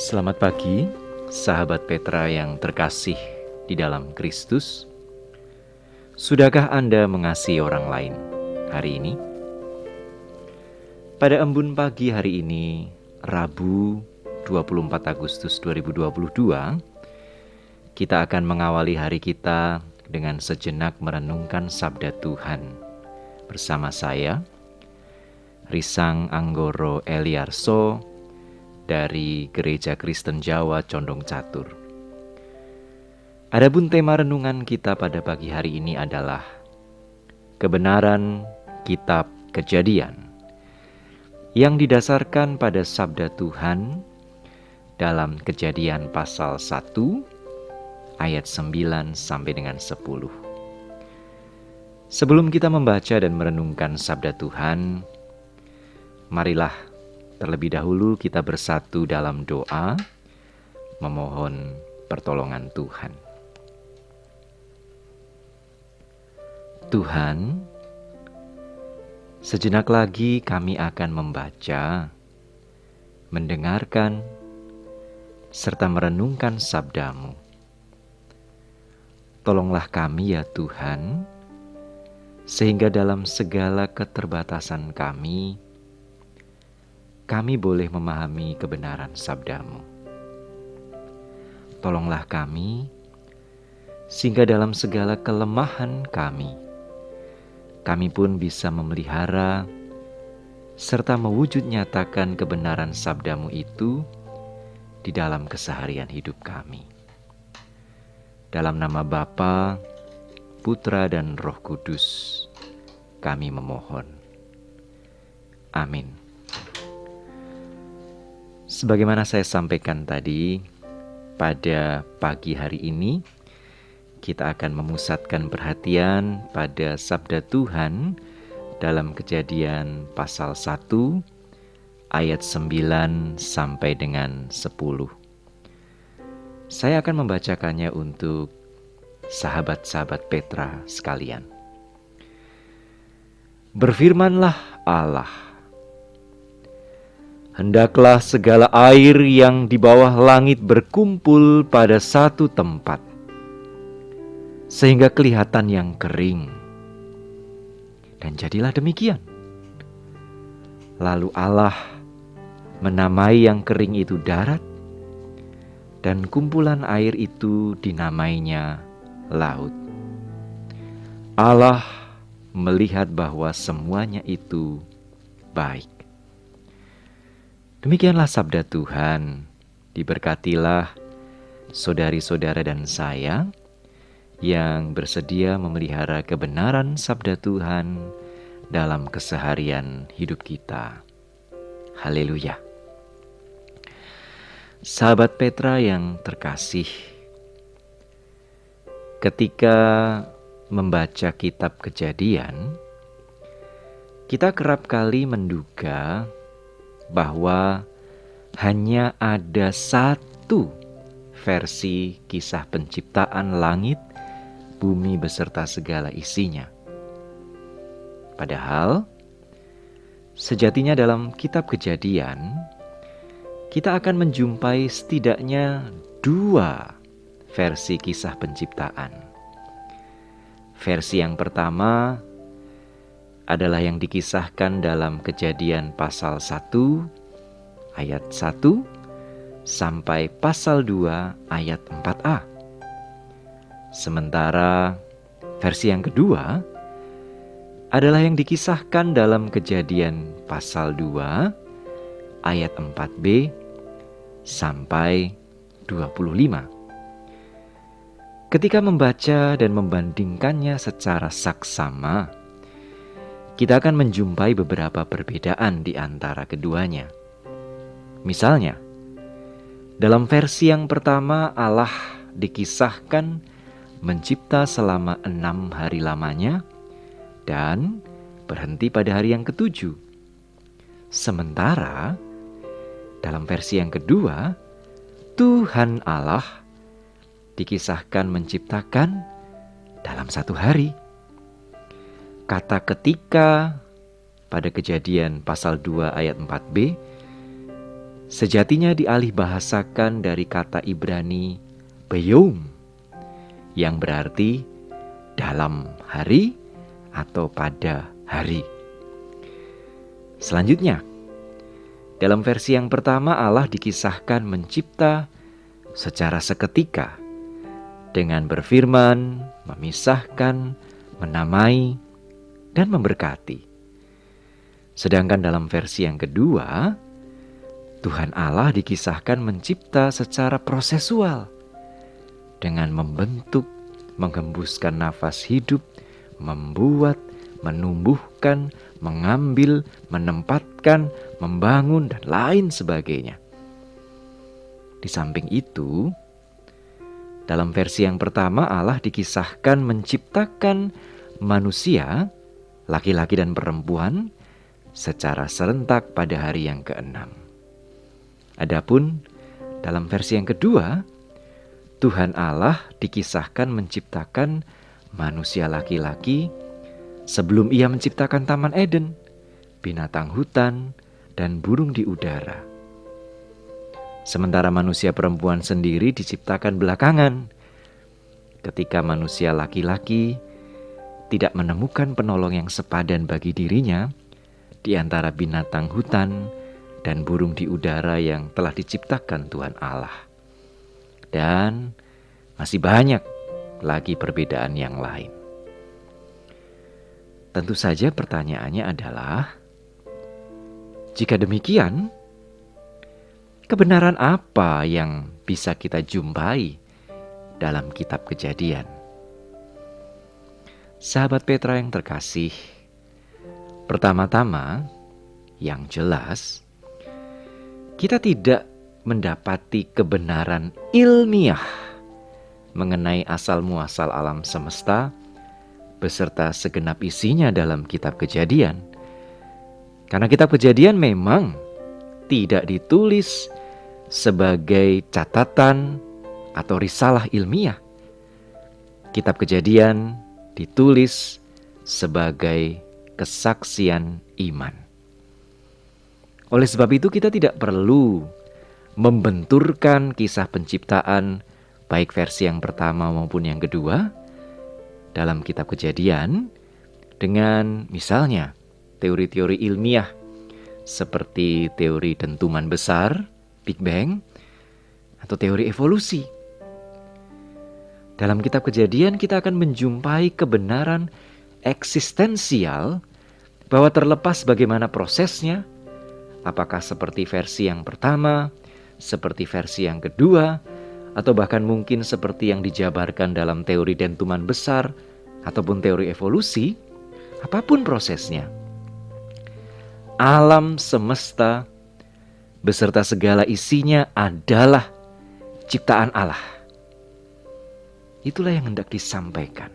Selamat pagi, sahabat Petra yang terkasih di dalam Kristus. Sudahkah Anda mengasihi orang lain hari ini? Pada embun pagi hari ini, Rabu 24 Agustus 2022, kita akan mengawali hari kita dengan sejenak merenungkan sabda Tuhan. Bersama saya, Risang Anggoro Eliarso, dari Gereja Kristen Jawa Condong Catur. Adapun tema renungan kita pada pagi hari ini adalah kebenaran Kitab Kejadian yang didasarkan pada sabda Tuhan dalam Kejadian pasal 1 ayat 9 sampai dengan 10. Sebelum kita membaca dan merenungkan sabda Tuhan, marilah terlebih dahulu kita bersatu dalam doa, memohon pertolongan Tuhan. Tuhan, sejenak lagi kami akan membaca, mendengarkan, serta merenungkan sabda-Mu. Tolonglah kami ya Tuhan, sehingga dalam segala keterbatasan kami boleh memahami kebenaran sabda-Mu. Tolonglah kami, sehingga dalam segala kelemahan kami pun bisa memelihara serta mewujud nyatakan kebenaran sabda-Mu itu di dalam keseharian hidup kami. Dalam nama Bapa, Putra dan Roh Kudus, kami memohon. Amin. Sebagaimana saya sampaikan tadi, pada pagi hari ini kita akan memusatkan perhatian pada sabda Tuhan dalam Kejadian pasal 1 ayat 9 sampai dengan 10. Saya akan membacakannya untuk sahabat-sahabat Petra sekalian. Berfirmanlah Allah, hendaklah segala air yang di bawah langit berkumpul pada satu tempat, sehingga kelihatan yang kering. Dan jadilah demikian. Lalu Allah menamai yang kering itu darat, dan kumpulan air itu dinamainya laut. Allah melihat bahwa semuanya itu baik. Demikianlah sabda Tuhan. Diberkatilah saudari-saudara dan saya yang bersedia memelihara kebenaran sabda Tuhan dalam keseharian hidup kita. Haleluya. Sahabat Petra yang terkasih, ketika membaca kitab Kejadian, kita kerap kali menduga bahwa hanya ada satu versi kisah penciptaan langit, bumi beserta segala isinya. Padahal, sejatinya dalam kitab Kejadian, kita akan menjumpai setidaknya dua versi kisah penciptaan. Versi yang pertama adalah yang dikisahkan dalam Kejadian pasal 1 ayat 1 sampai pasal 2 ayat 4a. Sementara versi yang kedua adalah yang dikisahkan dalam Kejadian pasal 2 ayat 4b sampai 25. Ketika membaca dan membandingkannya secara saksama, kita akan menjumpai beberapa perbedaan di antara keduanya. Misalnya, dalam versi yang pertama Allah dikisahkan mencipta selama 6 hari lamanya dan berhenti pada hari yang ke-7. Sementara dalam versi yang kedua, Tuhan Allah dikisahkan menciptakan dalam 1 hari. Kata ketika pada Kejadian pasal 2 ayat 4b sejatinya dialih bahasakan dari kata Ibrani beyom, yang berarti dalam hari atau pada hari. Selanjutnya, dalam versi yang pertama Allah dikisahkan mencipta secara seketika dengan berfirman, memisahkan, menamai, dan memberkati. Sedangkan dalam versi yang kedua, Tuhan Allah dikisahkan mencipta secara prosesual dengan membentuk, menghembuskan nafas hidup, membuat, menumbuhkan, mengambil, menempatkan, membangun, dan lain sebagainya. Di samping itu, dalam versi yang pertama Allah dikisahkan menciptakan manusia, laki-laki dan perempuan, secara serentak pada hari yang ke-6. Adapun dalam versi yang kedua, Tuhan Allah dikisahkan menciptakan manusia laki-laki sebelum Ia menciptakan Taman Eden, binatang hutan, dan burung di udara. Sementara manusia perempuan sendiri diciptakan belakangan, ketika manusia laki-laki tidak menemukan penolong yang sepadan bagi dirinya di antara binatang hutan dan burung di udara yang telah diciptakan Tuhan Allah. Dan masih banyak lagi perbedaan yang lain. Tentu saja pertanyaannya adalah, jika demikian, kebenaran apa yang bisa kita jumpai dalam kitab Kejadian? Sahabat Petra yang terkasih, pertama-tama yang jelas, kita tidak mendapati kebenaran ilmiah mengenai asal-muasal alam semesta beserta segenap isinya dalam kitab Kejadian. Karena kitab Kejadian memang tidak ditulis sebagai catatan atau risalah ilmiah. Kitab Kejadian ditulis sebagai kesaksian iman. Oleh sebab itu kita tidak perlu membenturkan kisah penciptaan baik versi yang pertama maupun yang kedua dalam kitab Kejadian dengan misalnya teori-teori ilmiah seperti teori dentuman besar, Big Bang, atau teori evolusi. Dalam kitab Kejadian kita akan menjumpai kebenaran eksistensial bahwa terlepas bagaimana prosesnya, apakah seperti versi yang pertama, seperti versi yang kedua, atau bahkan mungkin seperti yang dijabarkan dalam teori dentuman besar ataupun teori evolusi, apapun prosesnya, alam semesta beserta segala isinya adalah ciptaan Allah. Itulah yang hendak disampaikan.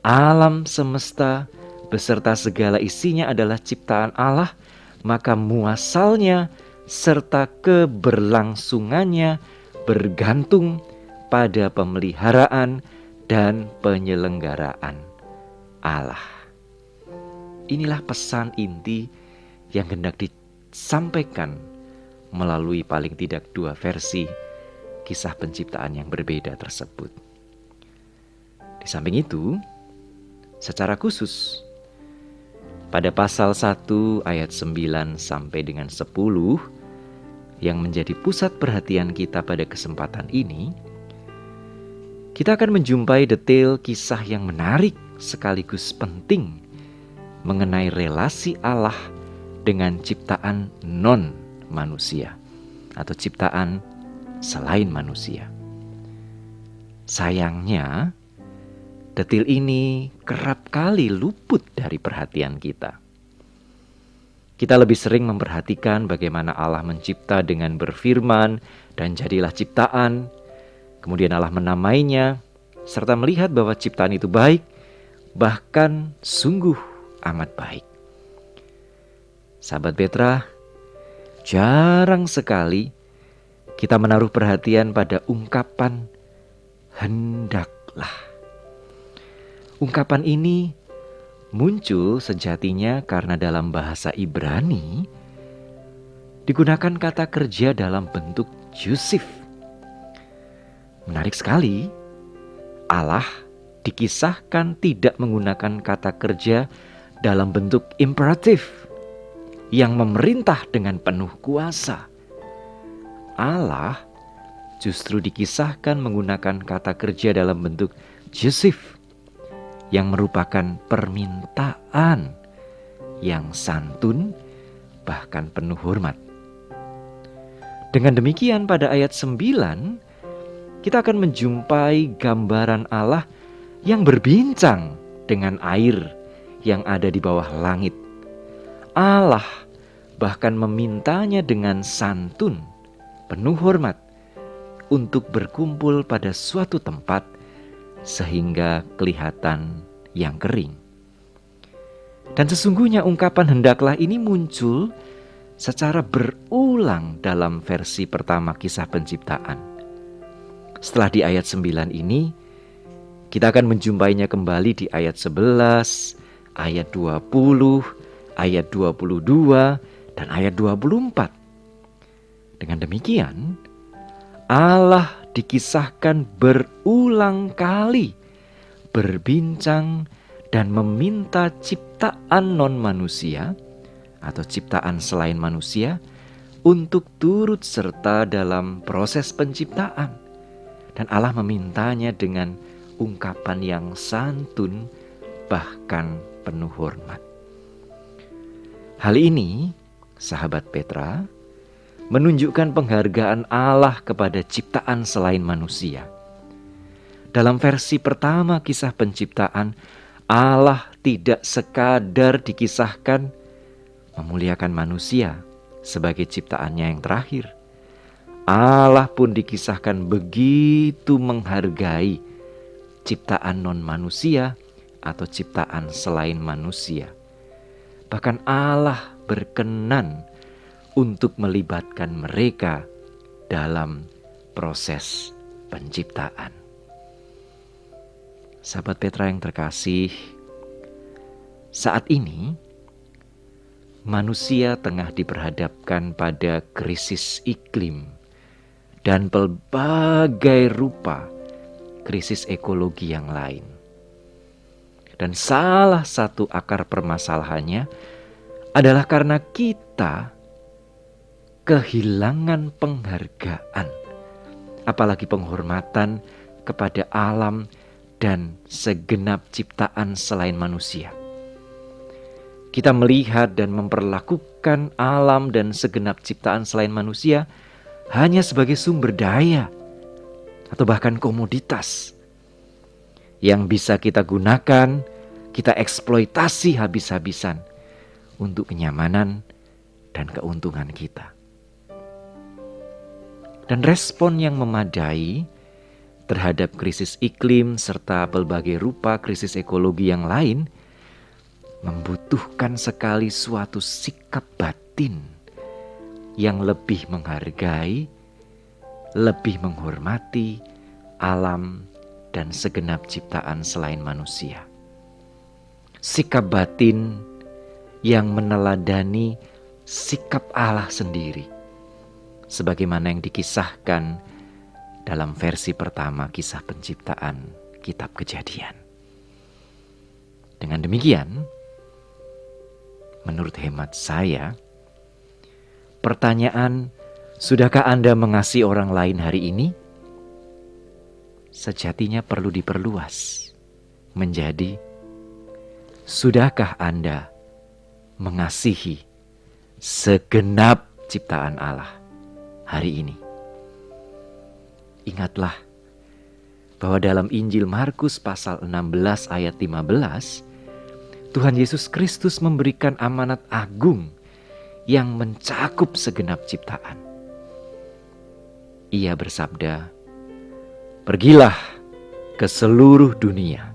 Alam semesta beserta segala isinya adalah ciptaan Allah, maka muasalnya serta keberlangsungannya bergantung pada pemeliharaan dan penyelenggaraan Allah. Inilah pesan inti yang hendak disampaikan melalui paling tidak dua versi kisah penciptaan yang berbeda tersebut. Di samping itu, secara khusus, pada pasal 1 ayat 9 sampai dengan 10 yang menjadi pusat perhatian kita pada kesempatan ini, kita akan menjumpai detail kisah yang menarik sekaligus penting mengenai relasi Allah dengan ciptaan non-manusia atau ciptaan selain manusia. Sayangnya, detil ini kerap kali luput dari perhatian kita. Kita lebih sering memperhatikan bagaimana Allah mencipta dengan berfirman dan jadilah ciptaan. Kemudian Allah menamainya, serta melihat bahwa ciptaan itu baik, bahkan sungguh amat baik. Sahabat Petra, jarang sekali kita menaruh perhatian pada ungkapan hendaklah. Ungkapan ini muncul sejatinya karena dalam bahasa Ibrani digunakan kata kerja dalam bentuk Yusuf. Menarik sekali, Allah dikisahkan tidak menggunakan kata kerja dalam bentuk imperatif yang memerintah dengan penuh kuasa. Allah justru dikisahkan menggunakan kata kerja dalam bentuk Yusuf yang merupakan permintaan yang santun bahkan penuh hormat. Dengan demikian pada ayat 9 kita akan menjumpai gambaran Allah yang berbincang dengan air yang ada di bawah langit. Allah bahkan memintanya dengan santun, penuh hormat, untuk berkumpul pada suatu tempat sehingga kelihatan yang kering. Dan sesungguhnya ungkapan hendaklah ini muncul secara berulang dalam versi pertama kisah penciptaan. Setelah di ayat 9 ini, kita akan menjumpainya kembali di ayat 11, ayat 20, ayat 22, dan ayat 24. Dengan demikian, Allah dikisahkan berulang kali berbincang dan meminta ciptaan non-manusia atau ciptaan selain manusia untuk turut serta dalam proses penciptaan. Dan Allah memintanya dengan ungkapan yang santun bahkan penuh hormat. Hal ini, sahabat Petra, menunjukkan penghargaan Allah kepada ciptaan selain manusia. Dalam versi pertama kisah penciptaan, Allah tidak sekadar dikisahkan memuliakan manusia sebagai ciptaannya yang terakhir. Allah pun dikisahkan begitu menghargai ciptaan non-manusia atau ciptaan selain manusia. Bahkan Allah berkenan untuk melibatkan mereka dalam proses penciptaan. Sahabat Petra yang terkasih, saat ini manusia tengah diperhadapkan pada krisis iklim dan berbagai rupa krisis ekologi yang lain. Dan salah satu akar permasalahannya adalah karena kita kehilangan penghargaan, apalagi penghormatan kepada alam dan segenap ciptaan selain manusia. Kita melihat dan memperlakukan alam dan segenap ciptaan selain manusia hanya sebagai sumber daya atau bahkan komoditas yang bisa kita gunakan, kita eksploitasi habis-habisan untuk kenyamanan dan keuntungan kita. Dan respon yang memadai terhadap krisis iklim serta berbagai rupa krisis ekologi yang lain membutuhkan sekali suatu sikap batin yang lebih menghargai, lebih menghormati alam dan segenap ciptaan selain manusia. Sikap batin yang meneladani sikap Allah sendiri, sebagaimana yang dikisahkan dalam versi pertama kisah penciptaan kitab Kejadian. Dengan demikian, menurut hemat saya, pertanyaan, sudahkah Anda mengasihi orang lain hari ini? Sejatinya perlu diperluas menjadi, sudahkah Anda mengasihi segenap ciptaan Allah hari ini? Ingatlah bahwa dalam Injil Markus pasal 16 ayat 15, Tuhan Yesus Kristus memberikan amanat agung yang mencakup segenap ciptaan. Ia bersabda, "Pergilah ke seluruh dunia,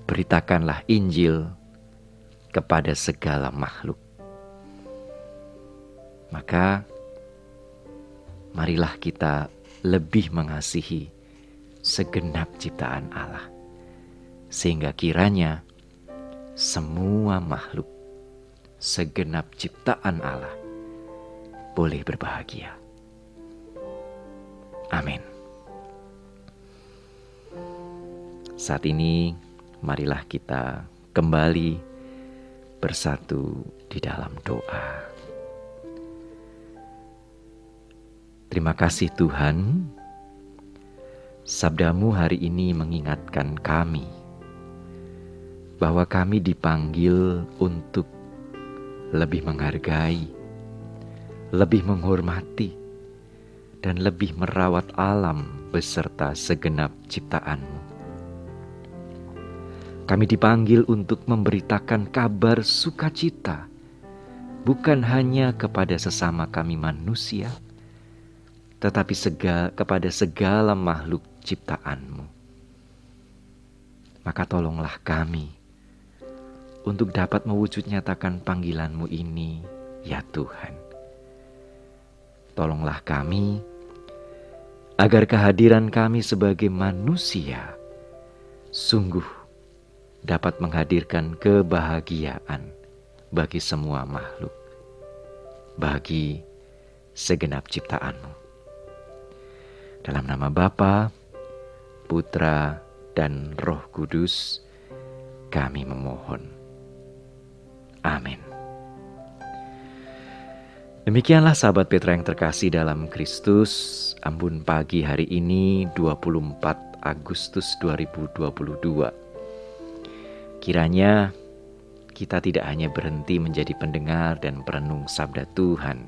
beritakanlah Injil kepada segala makhluk." Maka marilah kita lebih mengasihi segenap ciptaan Allah, sehingga kiranya semua makhluk, segenap ciptaan Allah boleh berbahagia. Amin. Saat ini, marilah kita kembali bersatu di dalam doa. Terima kasih Tuhan, sabda-Mu hari ini mengingatkan kami bahwa kami dipanggil untuk lebih menghargai, lebih menghormati, dan lebih merawat alam beserta segenap ciptaan-Mu. Kami dipanggil untuk memberitakan kabar sukacita, bukan hanya kepada sesama kami manusia, tetapi kepada segala makhluk ciptaan-Mu. Maka tolonglah kami untuk dapat mewujud nyatakan panggilan-Mu ini, ya Tuhan. Tolonglah kami agar kehadiran kami sebagai manusia sungguh dapat menghadirkan kebahagiaan bagi semua makhluk, bagi segenap ciptaan-Mu. Dalam nama Bapa, Putra, dan Roh Kudus, kami memohon. Amin. Demikianlah sahabat Petra yang terkasih dalam Kristus, Ambon Pagi hari ini 24 Agustus 2022. Kiranya kita tidak hanya berhenti menjadi pendengar dan perenung sabda Tuhan,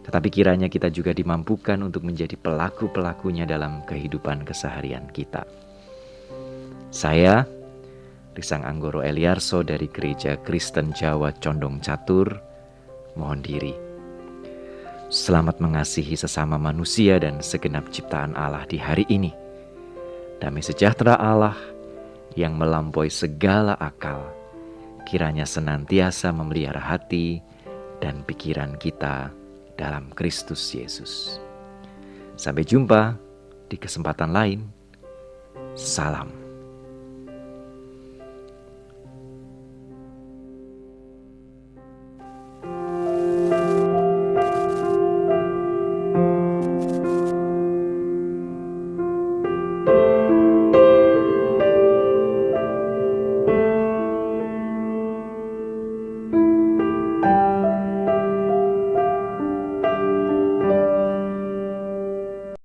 tetapi kiranya kita juga dimampukan untuk menjadi pelaku-pelakunya dalam kehidupan keseharian kita. Saya, Risang Anggoro Eliarso dari Gereja Kristen Jawa Condong Catur, mohon diri. Selamat mengasihi sesama manusia dan segenap ciptaan Allah di hari ini. Damai sejahtera Allah yang melampaui segala akal, kiranya senantiasa memelihara hati dan pikiran kita dalam Kristus Yesus. Sampai jumpa di kesempatan lain. Salam.